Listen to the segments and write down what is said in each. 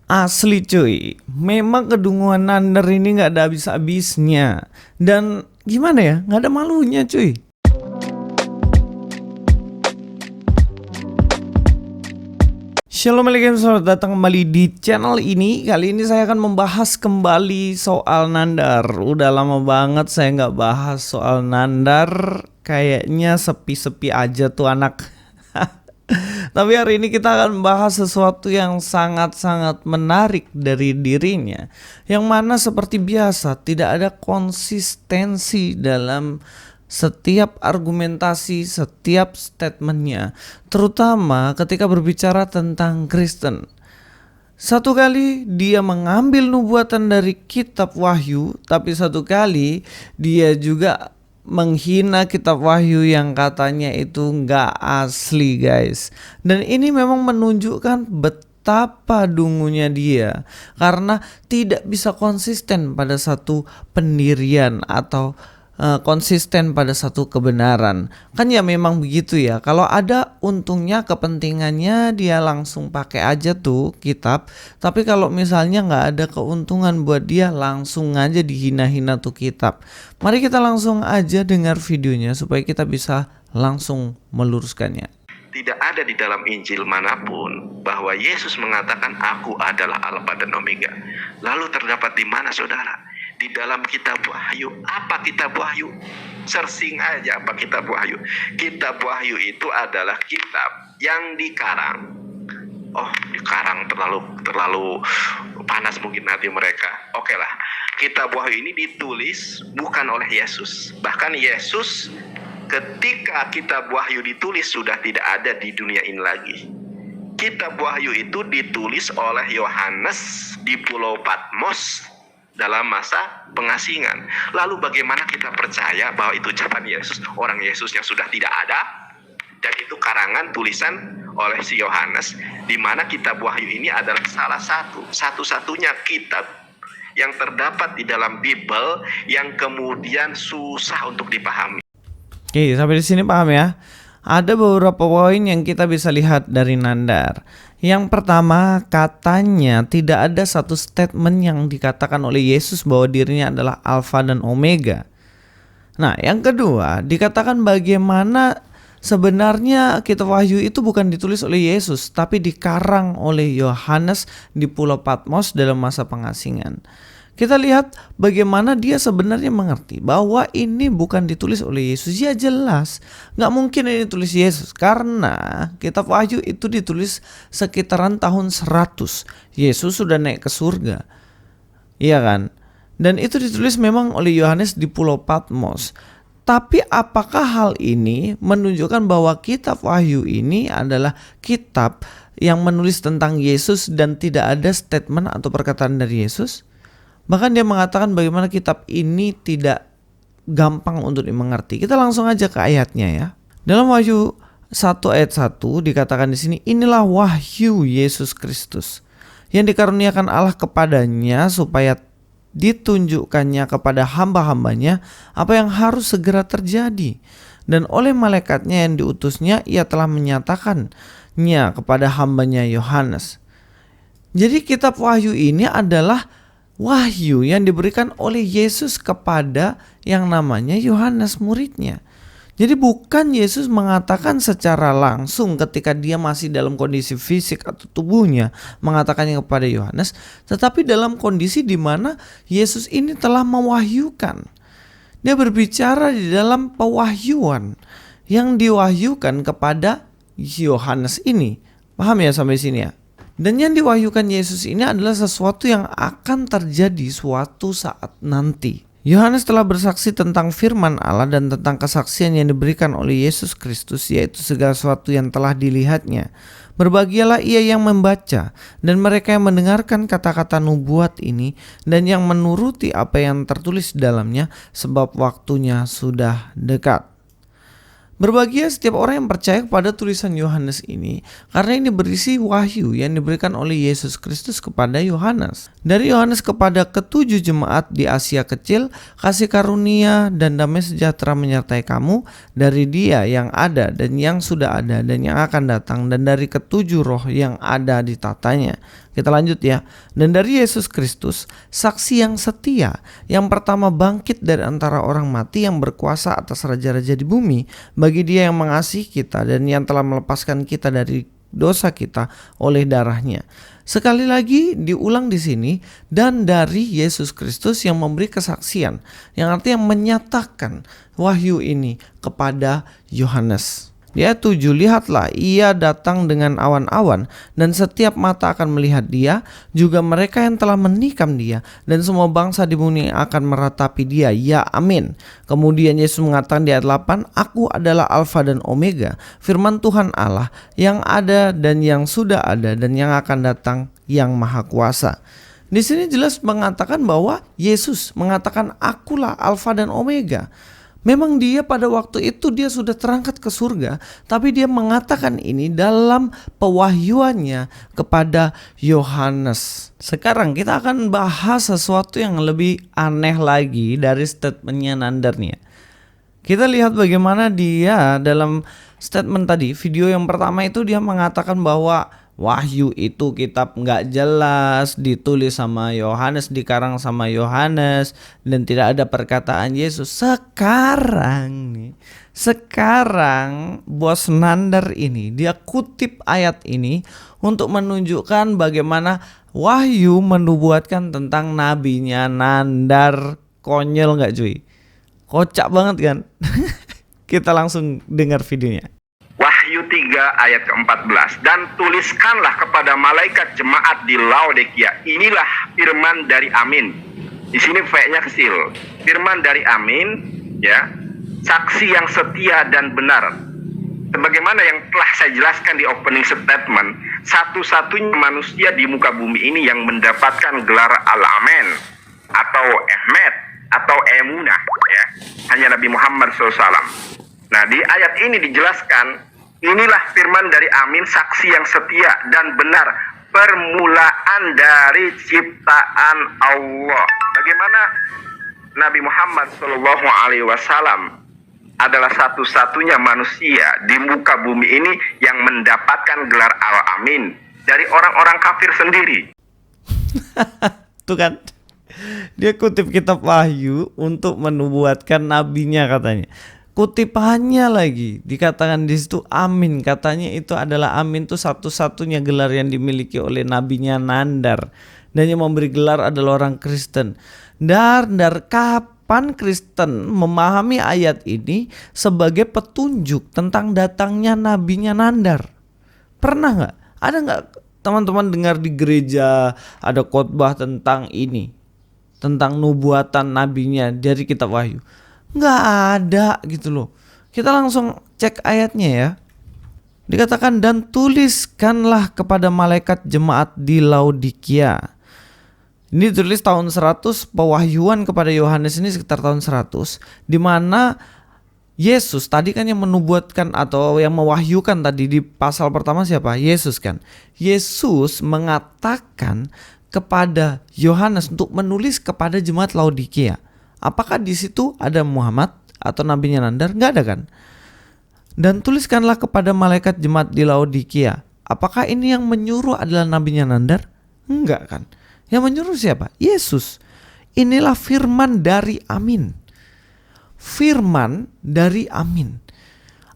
Asli cuy, memang kedunguan Nandar ini gak ada habis-habisnya. Dan gimana ya, gak ada malunya cuy. Assalamualaikum, selamat datang kembali di channel ini. Kali ini saya akan membahas kembali soal Nandar. Udah lama banget saya nggak bahas soal Nandar. Kayaknya sepi-sepi aja tuh anak. Tapi hari ini kita akan membahas sesuatu yang sangat-sangat menarik dari dirinya, yang mana seperti biasa tidak ada konsistensi dalam setiap argumentasi, setiap statementnya, terutama ketika berbicara tentang Kristen. Satu kali dia mengambil nubuatan dari kitab Wahyu, tapi satu kali dia juga menghina kitab Wahyu yang katanya itu nggak asli guys. Dan ini memang menunjukkan betapa dungunya dia, karena tidak bisa konsisten pada satu pendirian atau konsisten pada satu kebenaran. Kan ya memang begitu ya, kalau ada untungnya kepentingannya dia langsung pakai aja tuh kitab. Tapi kalau misalnya nggak ada keuntungan buat dia, langsung aja dihina-hina tuh kitab. Mari kita langsung aja dengar videonya supaya kita bisa langsung meluruskannya. Tidak ada di dalam Injil manapun bahwa Yesus mengatakan aku adalah Alfa dan Omega. Lalu terdapat di mana saudara? Di dalam kitab Wahyu. Apa kitab Wahyu? Searching aja apa kitab Wahyu. Kitab Wahyu itu adalah kitab yang dikarang. Oh, dikarang terlalu panas mungkin hati mereka. Oke lah. Kitab Wahyu ini ditulis bukan oleh Yesus. Bahkan Yesus ketika kitab Wahyu ditulis sudah tidak ada di dunia ini lagi. Kitab Wahyu itu ditulis oleh Yohanes di Pulau Patmos dalam masa pengasingan. Lalu bagaimana kita percaya bahwa itu ucapan Yesus, orang Yesus yang sudah tidak ada, dan itu karangan tulisan oleh si Yohanes, di mana kitab Wahyu ini adalah salah satu-satunya kitab yang terdapat di dalam Bible yang kemudian susah untuk dipahami. Oke, sampai di sini paham ya? Ada beberapa poin yang kita bisa lihat dari Nandar. Yang pertama, katanya tidak ada satu statement yang dikatakan oleh Yesus bahwa dirinya adalah Alfa dan Omega. Nah, yang kedua, dikatakan bagaimana sebenarnya kitab Wahyu itu bukan ditulis oleh Yesus, tapi dikarang oleh Yohanes di Pulau Patmos dalam masa pengasingan. Kita lihat bagaimana dia sebenarnya mengerti bahwa ini bukan ditulis oleh Yesus. Ya jelas, gak mungkin ini ditulis Yesus, karena kitab Wahyu itu ditulis sekitaran tahun 100. Yesus sudah naik ke surga, iya kan? Dan itu ditulis memang oleh Yohanes di Pulau Patmos. Tapi apakah hal ini menunjukkan bahwa kitab Wahyu ini adalah kitab yang menulis tentang Yesus dan tidak ada statement atau perkataan dari Yesus? Bahkan dia mengatakan bagaimana kitab ini tidak gampang untuk dimengerti. Kita langsung aja ke ayatnya ya. Dalam Wahyu 1 ayat 1 dikatakan di sini, inilah wahyu Yesus Kristus yang dikaruniakan Allah kepadanya supaya ditunjukkannya kepada hamba-hambanya apa yang harus segera terjadi. Dan oleh malaikatnya yang diutusnya ia telah menyatakannya kepada hambanya Yohanes. Jadi kitab Wahyu ini adalah wahyu yang diberikan oleh Yesus kepada yang namanya Yohanes muridnya. Jadi bukan Yesus mengatakan secara langsung ketika dia masih dalam kondisi fisik atau tubuhnya mengatakannya kepada Yohanes, tetapi dalam kondisi di mana Yesus ini telah mewahyukan. Dia berbicara di dalam pewahyuan yang diwahyukan kepada Yohanes ini. Paham ya sampai sini ya? Dan yang diwahyukan Yesus ini adalah sesuatu yang akan terjadi suatu saat nanti. Yohanes telah bersaksi tentang firman Allah dan tentang kesaksian yang diberikan oleh Yesus Kristus, yaitu segala sesuatu yang telah dilihatnya. Berbahagialah ia yang membaca dan mereka yang mendengarkan kata-kata nubuat ini dan yang menuruti apa yang tertulis dalamnya, sebab waktunya sudah dekat. Berbahagia setiap orang yang percaya kepada tulisan Yohanes ini, karena ini berisi wahyu yang diberikan oleh Yesus Kristus kepada Yohanes. Dari Yohanes kepada ketujuh jemaat di Asia Kecil, kasih karunia dan damai sejahtera menyertai kamu dari Dia yang ada dan yang sudah ada dan yang akan datang, dan dari ketujuh roh yang ada di tatanya. Kita lanjut ya. Dan dari Yesus Kristus, saksi yang setia, yang pertama bangkit dari antara orang mati, yang berkuasa atas raja-raja di bumi, bagi Dia yang mengasihi kita dan yang telah melepaskan kita dari dosa kita oleh darahnya. Sekali lagi diulang di sini, dan dari Yesus Kristus yang memberi kesaksian, yang artinya menyatakan wahyu ini kepada Yohanes. Dia 7, lihatlah ia datang dengan awan-awan dan setiap mata akan melihat dia, juga mereka yang telah menikam dia, dan semua bangsa di bumi akan meratapi dia. Ya amin. Kemudian Yesus mengatakan di ayat 8, aku adalah Alfa dan Omega, firman Tuhan Allah yang ada dan yang sudah ada dan yang akan datang, yang maha kuasa. Di sini jelas mengatakan bahwa Yesus mengatakan akulah Alfa dan Omega. Memang dia pada waktu itu dia sudah terangkat ke surga, tapi dia mengatakan ini dalam pewahyuannya kepada Yohanes. Sekarang kita akan bahas sesuatu yang lebih aneh lagi dari statementnya Nandar nih. Kita lihat bagaimana dia dalam statement tadi, video yang pertama itu dia mengatakan bahwa wahyu itu kitab nggak jelas, ditulis sama Yohanes, dikarang sama Yohanes, dan tidak ada perkataan Yesus. Sekarang bos Nandar ini dia kutip ayat ini untuk menunjukkan bagaimana wahyu menubuatkan tentang nabinya Nandar. Konyol nggak cuy? Kocak banget kan? Kita langsung dengar videonya. Wahyu 3 ayat ke-14, dan tuliskanlah kepada malaikat jemaat di Laodikia, inilah firman dari Amin. Di sini V-nya kecil. Firman dari Amin, ya, saksi yang setia dan benar. Sebagaimana yang telah saya jelaskan di opening statement, satu-satunya manusia di muka bumi ini yang mendapatkan gelar Al-Amin atau Ahmed atau Emunah, ya, hanya Nabi Muhammad SAW. Nah, di ayat ini dijelaskan, inilah firman dari Amin, saksi yang setia dan benar, permulaan dari ciptaan Allah. Bagaimana Nabi Muhammad SAW adalah satu-satunya manusia di muka bumi ini yang mendapatkan gelar Al-Amin dari orang-orang kafir sendiri. Tuh kan, dia kutip kitab Wahyu untuk menubuatkan nabinya katanya. Kutipannya lagi dikatakan di situ Amin, katanya itu adalah Amin itu satu-satunya gelar yang dimiliki oleh nabinya Nandar, dan yang memberi gelar adalah orang Kristen. Dar kapan Kristen memahami ayat ini sebagai petunjuk tentang datangnya nabinya Nandar? Pernah nggak? Ada nggak teman-teman dengar di gereja ada khotbah tentang ini, tentang nubuatan nabinya dari kitab Wahyu? Nggak ada gitu loh. Kita langsung cek ayatnya ya. Dikatakan, dan tuliskanlah kepada malaikat jemaat di Laodikia. Ini ditulis tahun 100, pewahyuan kepada Yohanes ini sekitar tahun 100, di mana Yesus tadi kan yang menubuatkan atau yang mewahyukan tadi di pasal pertama siapa? Yesus kan. Yesus mengatakan kepada Yohanes untuk menulis kepada jemaat Laodikia. Apakah di situ ada Muhammad atau nabinya Nandar? Enggak ada kan? Dan tuliskanlah kepada malaikat jemaat di Laodikia. Apakah ini yang menyuruh adalah nabinya Nandar? Enggak kan? Yang menyuruh siapa? Yesus. Inilah firman dari Amin. Firman dari Amin.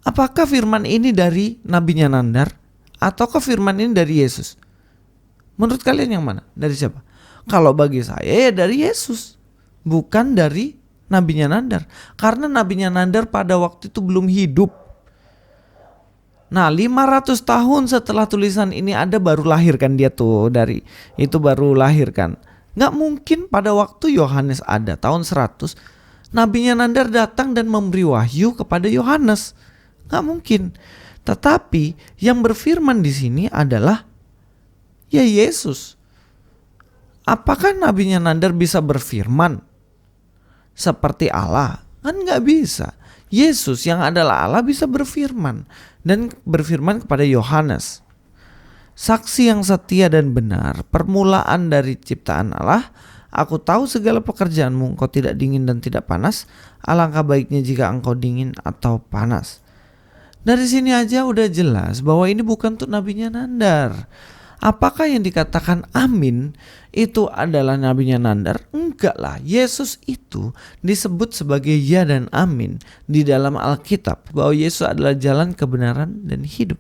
Apakah firman ini dari nabinya Nandar ataukah firman ini dari Yesus? Menurut kalian yang mana? Dari siapa? Kalau bagi saya ya dari Yesus, bukan dari nabinya Nandar. Karena nabinya Nandar pada waktu itu belum hidup. Nah, 500 tahun setelah tulisan ini ada baru lahir kan dia tuh, dari itu baru lahir kan. Gak mungkin pada waktu Yohanes ada tahun 100 nabinya Nandar datang dan memberi wahyu kepada Yohanes. Gak mungkin. Tetapi yang berfirman di sini adalah ya Yesus. Apakah nabinya Nandar bisa berfirman seperti Allah? Kan gak bisa. Yesus yang adalah Allah bisa berfirman dan berfirman kepada Yohanes. Saksi yang setia dan benar, permulaan dari ciptaan Allah. Aku tahu segala pekerjaanmu, engkau tidak dingin dan tidak panas. Alangkah baiknya jika engkau dingin atau panas. Dari sini aja udah jelas bahwa ini bukan untuk nabinya Nandar. Apakah yang dikatakan amin itu adalah nabinya Nandar? Enggak lah. Yesus itu disebut sebagai ya dan amin di dalam Alkitab, bahwa Yesus adalah jalan, kebenaran, dan hidup.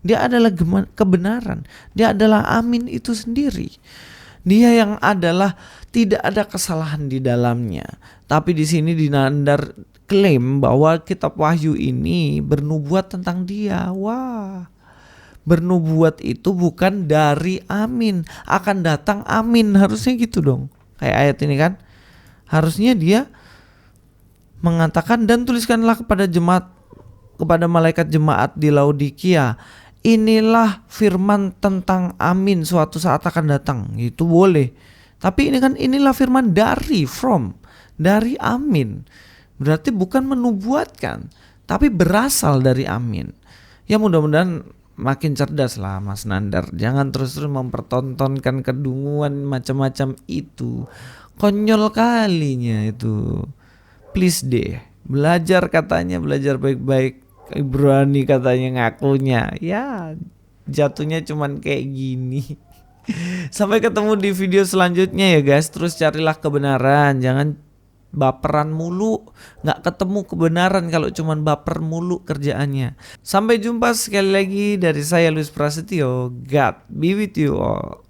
Dia adalah kebenaran. Dia adalah amin itu sendiri. Dia yang adalah tidak ada kesalahan di dalamnya. Tapi di sini di Nandar klaim bahwa kitab Wahyu ini bernubuat tentang dia. Wah. Bernubuat itu bukan dari amin, akan datang amin, harusnya gitu dong. Kayak ayat ini kan, harusnya dia mengatakan, dan tuliskanlah kepada malaikat jemaat di Laodikia, inilah firman tentang amin, suatu saat akan datang. Itu boleh. Tapi ini kan, inilah firman dari amin. Berarti bukan menubuatkan, tapi berasal dari amin. Ya mudah-mudahan makin cerdas lah Mas Nandar. Jangan terus-terus mempertontonkan kedunguan macam-macam itu. Konyol kalinya itu. Please deh. Belajar katanya, belajar baik-baik. Ibrani katanya ngakunya. Ya jatuhnya cuman kayak gini. Sampai ketemu di video selanjutnya ya guys. Terus carilah kebenaran. Jangan baperan mulu, nggak ketemu kebenaran kalau cuman baper mulu kerjaannya. Sampai jumpa sekali lagi dari saya Luis Prasetyo. God be with you all.